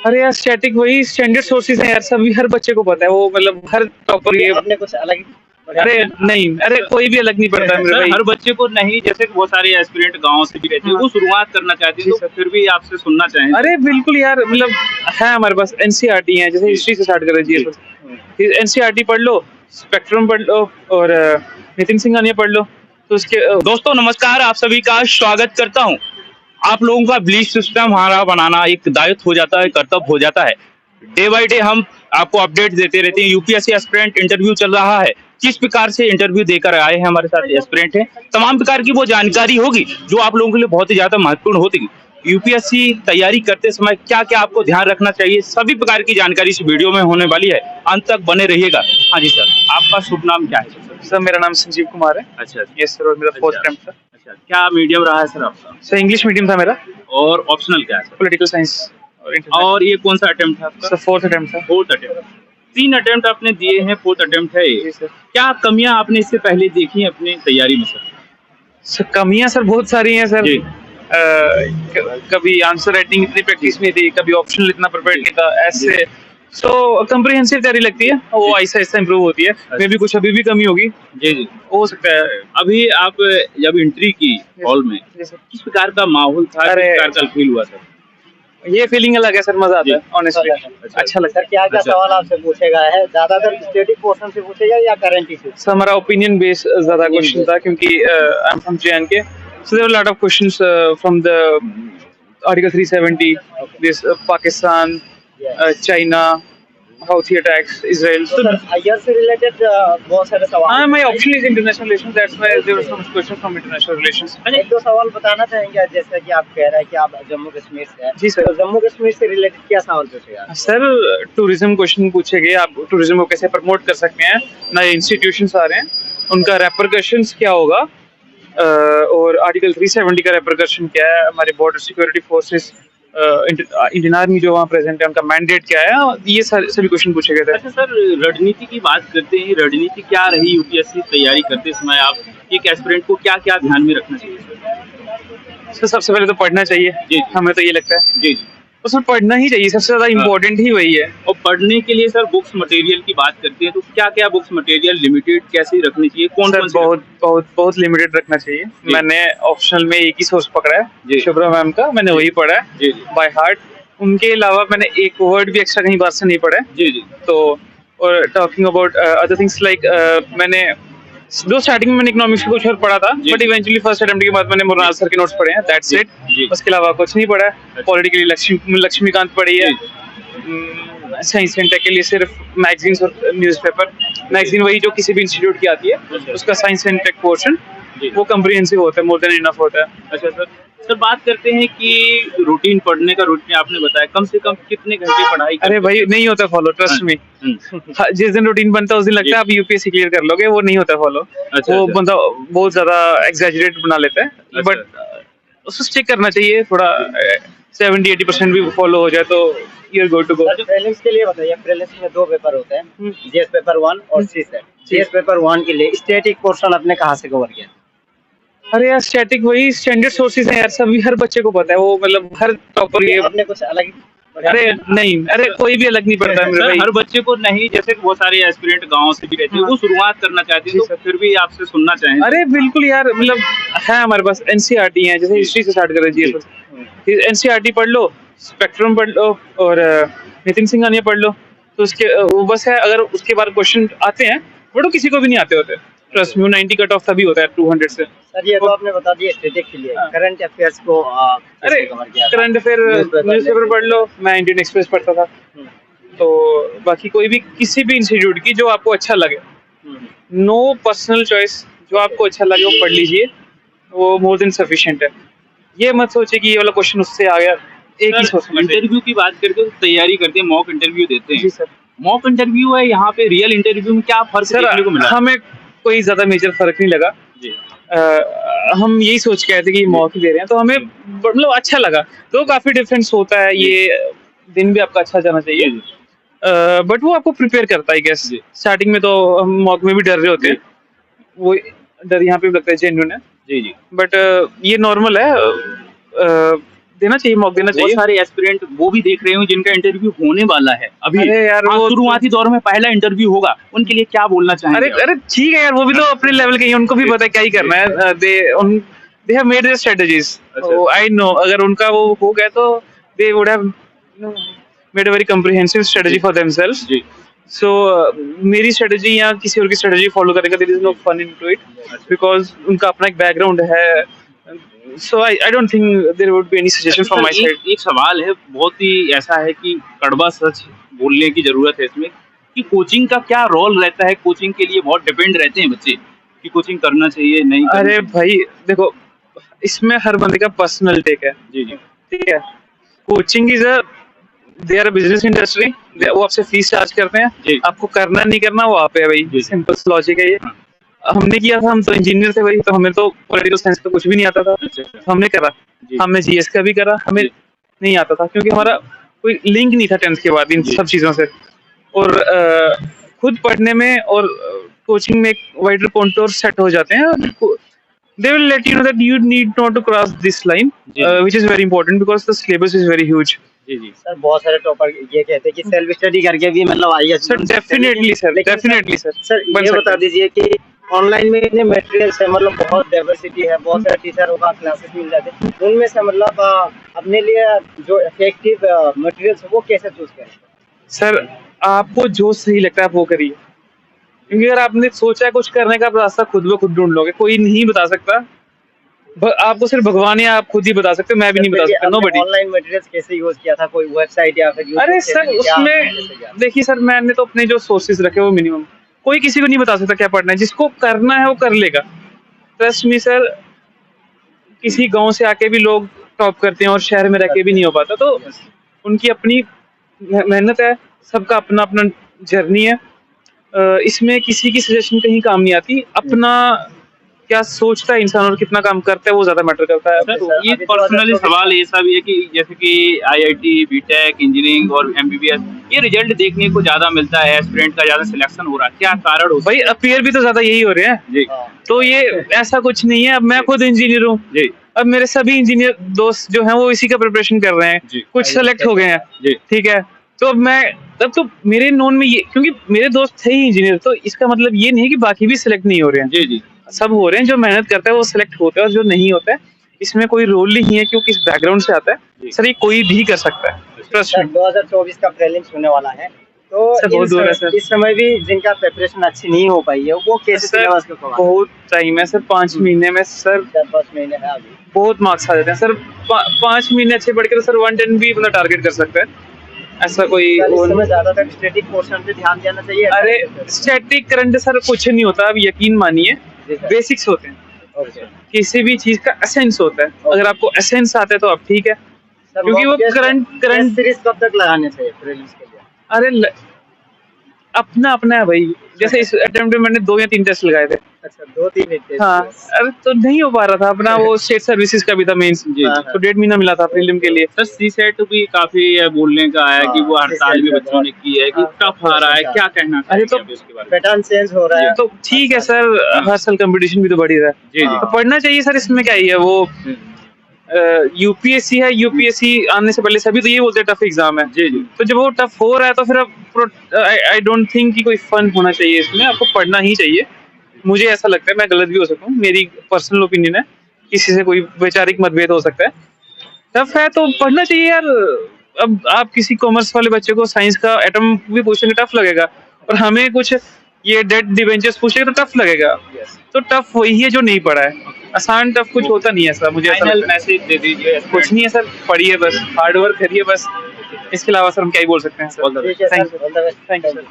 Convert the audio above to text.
अरे यार स्टैटिक वही स्टैंडर्ड सोर्सेज हैं यार, सभी हर बच्चे को पता है वो, मतलब हर टॉपर ये। आपने कुछ अलग अरे नहीं, अरे कोई भी अलग नहीं पड़ता है मेरे सर भाई। हर बच्चे को नहीं, जैसे बहुत सारे एस्पिरेंट गांव से भी रहते हैं, वो शुरुआत करना चाहते हैं, जी तो सर। फिर भी आपसे सुनना चाहें। अरे बिल्कुल यार, मतलब है हमारे पास एनसीईआरटी है, जैसे हिस्ट्री से स्टार्ट कर लीजिए। फिर एनसीईआरटी पढ़ लो, स्पेक्ट्रम पढ़ लो और नितिन सिंघानिया पढ़ लो। तो उसके दोस्तों नमस्कार, आप सभी का स्वागत करता हूं। आप लोगों का बिलीफ सिस्टम हमारा बनाना एक दायित्व हो जाता है, कर्तव्य हो जाता है। डे बाय डे हम आपको अपडेट देते रहते हैं। यूपीएससी एस्पिरेंट इंटरव्यू चल रहा है, किस प्रकार से इंटरव्यू देकर आए हैं हमारे साथ एस्पिरेंट हैं, तमाम प्रकार की वो जानकारी होगी जो आप लोगों के लिए बहुत ही ज्यादा महत्वपूर्ण होती। यूपीएससी तैयारी करते समय क्या क्या आपको ध्यान रखना चाहिए, सभी प्रकार की जानकारी इस वीडियो में होने वाली है, अंत तक बने रहिएगा। हाँ जी सर, आपका शुभ नाम क्या है सर मेरा नाम संजीव कुमार है। अच्छा यस सर, और मेरा फोर्थ अटेम्प्ट था। अच्छा, क्या मीडियम रहा है सर आपका? सर इंग्लिश मीडियम था मेरा, और ऑप्शनल क्या है सर? Political science. और ये कौन सा अटेम्प्ट है आपका? सर फोर्थ अटेम्प्ट था। Fourth attempt. 3 अटेम्प्ट आपने दिए हैं, फोर्थ अटेम्प्ट है ये। जी सर। क्या कमियां आपने इससे पहले देखी अपनी तैयारी में सर? सर कमियां सर बहुत सारी हैं सर। जी। कभी आंसर राइटिंग इतनी प्रैक्टिस नहीं थी, कभी ऑप्शनल इतना प्रिपेयर नहीं था ऐसे। सो कम्प्रिहेंसिव तैयारी लगती है, वो आहिस्ता आहिस्ता इंप्रूव होती है। मे भी कुछ अभी भी कमी होगी, जी जी, हो सकता है। अभी आप जब एंट्री की हॉल में, जी सर। किस प्रकार का माहौल था, किस अरे, प्रकार का फील हुआ सर? ये फीलिंग अलग है सर, मजा आता जी। है ऑनेस्टली, अच्छा लगता है। सर क्या क्या अच्छा। सवाल आपसे पूछेगा है, ज्यादातर स्टैटिक पोर्शन से पूछेगा या करंट इशू? सर हमारा ओपिनियन बेस्ड ज्यादा क्वेश्चन था, क्योंकि I am from JNK, so there were a lot of questions from the Article 370, this Pakistan, China, Houthi attacks, Israel. तो सर आईआर से रिलेटेड बहुत सारे सवाल। My option is international relations. That's why there were some questions from international relations. एक दो सवाल बताना चाहेंगे, जैसे कि आप कह रहे हैं कि आप जम्मू कश्मीर से हैं। जी सर। तो जम्मू कश्मीर से रिलेटेड क्या सवाल पूछेगा? सर टूरिज्म क्वेश्चन पूछे गए, आप टूरिज्म को कैसे प्रमोट कर सकते हैं, नए इंस्टीट्यूशंस आ रहे हैं, उनका रेपरकशंस क्या होगा, और आर्टिकल 370 का रेपरकशन क्या है, हमारे border security forces, Indian army जो वहाँ प्रेजेंट है, उनका मैंडेट क्या है, ये सभी क्वेश्चन पूछे गए थे। अच्छा सर, रणनीति की बात करते हैं, रणनीति क्या रही यूपीएससी तैयारी करते समय? आप एक एस्पिरेंट को क्या क्या ध्यान में रखना चाहिए सर? सर सबसे पहले तो पढ़ना चाहिए जी। हमें तो ये लगता है। जी। तो सर पढ़ना ही चाहिए, सबसे ज्यादा इम्पोर्टेंट ही वही है। और पढ़ने के लिए सर बुक्स मटेरियल की बात करते हैं, तो क्या क्या बुक्स मटेरियल लिमिटेड कैसे रखनी चाहिए, कौन सर कौन सी? बहुत लिमिटेड रखना चाहिए। जी। मैंने ऑप्शनल में एक ही सोर्स पकड़ा जी। है, शुभ्रा मैम का, मैंने वही पढ़ा है जी बाय हार्ट। उनके अलावा मैंने एक वर्ड भी एक्स्ट्रा कहीं बात से नहीं पढ़ा है। जी जी। तो और talking about other things like, मैंने दो स्टार्टिंग में मैंने इकोनॉमिक्स का कुछ और पढ़ा था, जी। बट इवेंचुअली फर्स्ट अटेम्प्ट के बाद मैंने मुरनाल सर के नोट्स पढ़े हैं, दैट्स जी। इट। जी। उसके अलावा कुछ नहीं पढ़ा है। पॉलिटिकली लक्ष्मीकांत पढ़ी है। साइंस एंड टेक के लिए सिर्फ मैगजीन्स और न्यूज़पेपर। मैगजीन वही जो किसी भी इंस्टीट्यूट की आती है, उसका साइंस एंड टेक पोर्शन वो कम्प्रिहेंसिव होता है, मोर देन इनफ होता है। अच्छा सर, सर बात करते हैं कि रूटीन, पढ़ने का रूटीन आपने बताया, कम से कम कितने घंटे पढ़ाई अरे भाई नहीं होता फॉलो, ट्रस्ट मी। जिस दिन रूटीन बनता है उस दिन लगता है आप यूपीएससी क्लियर कर लोगे, वो नहीं होता फॉलो। अच्छा, वो अच्छा। बंदा बहुत ज्यादा एग्जैजरेट बना लेता है, अच्छा। बट उसको स्टिक करना चाहिए थोड़ा। 70-80% भी फॉलो हो जाए तो you are good to go. जो प्रीलिम्स के लिए बताइए, प्रीलिम्स में 2 पेपर होते हैं, जीएस पेपर 1 और सीसेट। जीएस पेपर 1 के लिए स्टैटिक पोर्शन आपने कहाँ से कवर किया? अरे यार स्टैटिक वही स्टैंडर्ड सोर्सेज हैं यार, सभी हर बच्चे को पता है वो, मतलब हर टॉपर ये। आपने कुछ अलग? अरे नहीं, अरे कोई भी अलग नहीं पड़ता है मेरे सर भाई। हर बच्चे को नहीं, जैसे बहुत सारे एस्पिरेंट गांव से भी रहते हैं, वो शुरुआत करना चाहते हैं, तो फिर भी आपसे सुनना चाहें। अरे बिल्कुल यार, मतलब है हमारे पास एनसीईआरटी है, जैसे हिस्ट्री से स्टार्ट कर लीजिए। एनसीईआरटी पढ़ लो, स्पेक्ट्रम पढ़ लो और नितिन सिंघानिया पढ़ लो। तो उसके वो बस है, अगर उसके बाद क्वेश्चन आते हैं, बट वो किसी को भी नहीं आते होते। ट्रस्ट मी, 90 कट ऑफ तभी होता है 200 से। सर ये तो आपने बता दिया स्टैटिक के लिए। करंट अफेयर्स को अरे कैसे कवर किया? करंट अफेयर न्यूज़पेपर पढ़ लो, मैं इंडियन एक्सप्रेस पढ़ता था। तो बाकी कोई भी किसी भी इंस्टीट्यूट की जो आपको अच्छा लगे, नो पर्सनल चॉइस, जो आपको अच्छा लगे वो पढ़ लीजिए, वो मोर देन सफिशिएंट है। ये मत सोचिए कि ये वाला क्वेश्चन उससे आ गया, एक ही सोचना चाहिए। इंटरव्यू की बात करके तैयारी करते हैं, मॉक इंटरव्यू देते जी हैं। सर। मॉक इंटरव्यू है, यहाँ पे रियल इंटरव्यू में क्या फर्क देखने को सर मिला? हमें कोई ज्यादा मेजर फर्क नहीं लगा। जी। हम यही सोच के आए थे कि मॉक ही दे रहे हैं, तो हमें मतलब अच्छा लगा। तो काफी डिफरेंस होता है, ये दिन भी आपका अच्छा जाना चाहिए, बट वो आपको प्रिपेयर करता है। गेस जी। स्टार्टिंग में तो हम मॉक में भी डर रहे होते हैं, वो डर यहाँ पे भी लगता है जेन्युइन है, जी जी। बट ये नॉर्मल है। देना चाहिए, मौका देना बहुत चाहिए। सारे एस्पिरेंट वो भी देख रहे हो जिनका इंटरव्यू होने वाला है अभी। अरे यार, हाँ, वो शुरुआती दौर में पहला इंटरव्यू होगा, उनके लिए क्या बोलना चाहेंगे अरे आप? अरे ठीक है यार, वो भी तो अपने लेवल के ही हैं, उनको भी पता है क्या ही करना है। They have made their strategies. अच्छा। आई नो, अगर उनका वो हो गया तो they would have made a very comprehensive strategy for themselves. जी सो मेरी स्ट्रेटजी या किसी और की स्ट्रेटजी फॉलो करने का there is no fun into it, because उनका अपना एक बैकग्राउंड है। So I don't think there would be any suggestion from my sir, side. एक सवाल है, बहुत ही ऐसा है कि कड़वा सच बोलने की जरूरत है इसमें, कि कोचिंग का क्या रोल रहता है। कोचिंग के लिए बहुत डिपेंड रहते हैं बच्चे कि कोचिंग करना चाहिए नहीं करना अरे चाहिए। भाई देखो, इसमें हर बंदे का पर्सनल टेक है, जी जी ठीक है। Coaching is a they are business industry, वो आपसे फीस चार्ज करते जी। हैं, आपको करना नहीं करना वो आप है भाई, जी। सिंपल लॉजिक है ये। हाँ। हमने किया था, हम तो इंजीनियर थे भाई, तो हमें तो पॉलिटिकल साइंस का कुछ भी नहीं आता था, अच्छा तो हमने करा। जी। हमने जीएस का भी करा, हमें जी। नहीं आता था क्योंकि हमारा कोई लिंक नहीं था 10th के बाद इन जी। सब चीजों से। और खुद पढ़ने में और कोचिंग में एक वाइडर कॉन्टोर सेट हो जाते हैं। They will let you know that you need not to cross this line, जी। which is very important because the syllabus is very huge. जी जी सर बहुत सारे टॉपर ये कहते हैं कि सेल्फ स्टडी करके भी मतलब आई Sir, definitely, sir, definitely, sir. Sir बन ये सकता बता है। दीजिए कि ऑनलाइन में इतने मटेरियल्स है, मतलब बहुत डाइवर्सिटी है, बहुत सारे टीचरों का क्लासेस मिल जाते हैं, उनमें से मतलब अपने लिए जो इफेक्टिव मटेरियल्स है वो कैसे चूज करें? सर, आपको जो सही लगता है आप वो करिए, क्योंकि अगर आपने सोचा है कुछ करने का, आप रास्ता खुद ब खुद ढूंढ लोगे, कोई नहीं बता सकता। आपको सिर्फ भगवान या आप खुद ही बता सकते हो, मैं भी नहीं बता सकता, नोबडी। ऑनलाइन मटेरियल्स कैसे यूज किया था, कोई वेबसाइट या फिर YouTube अरे से सर, क्या उसमें कैसे किया? देखिए सर, मैंने तो अपने जो सोर्सेज रखे वो मिनिमम, कोई किसी को नहीं बता सकता क्या पढ़ना है, जिसको करना है वो कर लेगा। ट्रस्ट मी सर, किसी गांव से आके भी लोग टॉप करते हैं और शहर में रह के भी नहीं हो पाता, तो उनकी अपनी मेहनत है, सबका अपना अपना जर्नी है। इसमें किसी की सजेशन कहीं काम नहीं आती, अपना क्या सोचता है इंसान और कितना काम करता है वो ज्यादा मैटर करता है। सर, सर, ये अभी तो पर्सनली 2024 सवाल ऐसा भी है कि जैसे कि आईआईटी, बीटेक, इंजीनियरिंग और एमबीबीएस, ये रिजल्ट देखने को ज्यादा मिलता है, एस्पिरेंट का ज्यादा सिलेक्शन हो रहा है, क्या कारण हो भाई अपीयर भी तो ज्यादा यही हो रहे हैं, जी हाँ। तो ये ऐसा कुछ नहीं है। अब मैं खुद इंजीनियर हूँ, जी अब मेरे सभी इंजीनियर दोस्त जो हैं वो इसी का प्रिपरेशन कर रहे हैं, जी। कुछ सेलेक्ट हो गए हैं, जी ठीक है। तो अब मैं तब तो मेरे नोन में ये, क्योंकि मेरे दोस्त थे ही इंजीनियर, तो इसका मतलब ये नहीं है कि बाकी भी सिलेक्ट नहीं हो रहे हैं, जी जी सब हो रहे हैं। जो मेहनत करता है वो सिलेक्ट होता है, और जो नहीं होता है इसमें कोई रोल नहीं है कि वो किस बैकग्राउंड से आता है। सर, ये कोई भी कर सकता है, ट्रस्ट सर मी। 2024 का प्रीलिम्स होने वाला है, तो सर, बहुत दूर है, सर। इस समय भी जिनका प्रिपरेशन अच्छी नहीं हो पाई है वो कैसे सर, सिलेबस को कवर? बहुत टाइम है सर, 5 महीने में सर 4-5 महीने है अभी। बहुत मार्क्स आ जाते हैं सर। 5 महीने अच्छे पढ़ के तो सर 110 भी अपना टारगेट कर सकता है, ऐसा कोई सर, वो इस समय नहीं। ज्यादातर स्टैटिक पोर्शन पे ध्यान देना चाहिए। अरे स्टैटिक करंट सर कुछ नहीं होता, अब यकीन मानिए, जी सर। बेसिक्स होते हैं, ओके किसी भी चीज का एसेंस होता है। अगर आपको एसेंस आता है तो आप ठीक है, सर, क्योंकि वो करंट सीरीज कब तक लगाने चाहिए प्रीलिम्स के लिए? अरे अपना अपना है भाई। जैसे इस अटेम्प्ट में मैंने 2 या 3 टेस्ट लगाए थे, अच्छा 2-3 टेस्ट। हाँ, अरे तो नहीं हो पा रहा था अपना, वो स्टेट सर्विसेज का भी था मेंस, जी। तो 1.5 महीना मिला था प्रीलिम के लिए। सर, सी सेट भी काफी बोलने का आया कि वो हड़ताल भी बच्चों ने की है कि टफ आ रहा है, क्या कहना अरे तो चाहिए इसके बारे में? पैटर्न चेंज हो रहा है। तो ठीक है सर, हर साल कंपटीशन भी तो बढ़ ही रहा है, जी जी तो पढ़ना चाहिए सर, इसमें क्या ही है। वो यूपीएससी है, यूपीएससी आने से पहले सभी तो ये बोलते हैं टफ एग्जाम है, जी जी तो जब वो टफ हो रहा है तो फिर अब आई डोंट थिंक कि कोई फन होना चाहिए इसमें, आपको पढ़ना ही चाहिए। मुझे ऐसा लगता है, मैं गलत भी हो सकता हूँ, मेरी पर्सनल ओपिनियन है, किसी से कोई वैचारिक मतभेद हो सकता है। टफ है तो पढ़ना चाहिए यार। अब आप किसी कॉमर्स वाले बच्चे को साइंस का एटम भी पूछेंगे टफ लगेगा, और हमें कुछ ये डेड डिवेंचर्स पूछेंगे तो टफ लगेगा। तो टफ वही है जो नहीं पढ़ा है, आसान टफ कुछ होता नहीं है ऐसा, मुझे ऐसा फाइनल लगता है। मैसेज दे दीजिए। कुछ नहीं है सर, पढ़िए बस, हार्ड वर्क करिए बस, इसके अलावा सर हम क्या ही बोल सकते हैं सर। ठीक है thank sir, all the best. Thank you sir.